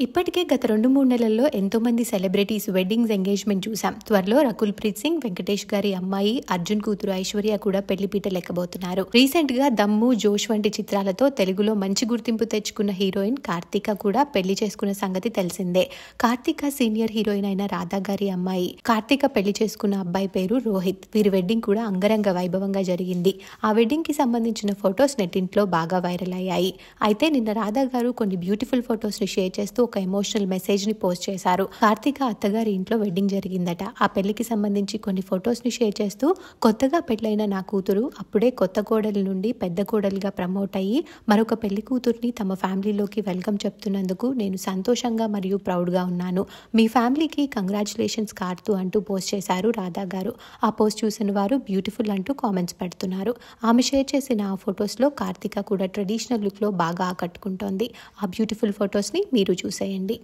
ఇప్పటికే గత 2-3 నెలల్లో ఎంతోమంది సెలబ్రిటీస్ వెడ్డింగ్స్, ఎంగేజ్మెంట్ చూసాం. త్వరలో రకుల్ ప్రీత్ సింగ్, వెంకటేష్ గారి అమ్మాయి, అర్జున్ కూతురు ఐశ్వర్య కూడా పెళ్లిపీట లెక్కబోతున్నారు. రీసెంట్ గా దమ్ము, జోష్ వంటి చిత్రాలతో తెలుగులో మంచి గుర్తింపు తెచ్చుకున్న హీరోయిన్ కార్తీక కూడా పెళ్లి చేసుకున్న సంగతి తెలిసిందే. కార్తీక సీనియర్ హీరోయిన్ అయిన రాధా గారి అమ్మాయి. కార్తీక పెళ్లి చేసుకున్న అబ్బాయి పేరు రోహిత్. వీరి వెడ్డింగ్ కూడా అంగరంగ వైభవంగా జరిగింది. ఆ వెడ్డింగ్ కి సంబంధించిన ఫొటోస్ నెట్టింట్లో బాగా వైరల్ అయ్యాయి. అయితే నిన్న రాధా గారు కొన్ని బ్యూటిఫుల్ ఫొటోస్ ని షేర్ చేస్తూ ఒక ఎమోషనల్ మెసేజ్ ని పోస్ట్ చేశారు. కార్తీక అత్తగారి ఇంట్లో వెడ్డింగ్ జరిగిందట. ఆ పెళ్లికి సంబంధించి కొన్ని ఫొటోస్ ని షేర్ చేస్తూ, కొత్తగా పెళ్లైన నా కూతురు అప్పుడే కొత్త కోడలి నుండి పెద్ద కోడలిగా ప్రమోట్ అయ్యి మరొక పెళ్లి కూతుర్ని తమ ఫ్యామిలీలోకి వెల్కమ్ చెప్తున్నందుకు నేను సంతోషంగా మరియు ప్రౌడ్ గా ఉన్నాను. మీ ఫ్యామిలీకి కంగ్రాచులేషన్స్ కార్తూ అంటూ పోస్ట్ చేశారు రాధా గారు. ఆ పోస్ట్ చూసిన వారు బ్యూటిఫుల్ అంటూ కామెంట్స్ పెడుతున్నారు. ఆమె షేర్ చేసిన ఆ ఫొటోస్ లో కార్తీక కూడా ట్రెడిషనల్ లుక్ లో బాగా ఆకట్టుకుంటోంది. ఆ బ్యూటిఫుల్ ఫొటోస్ ని మీరు చూసేయండి.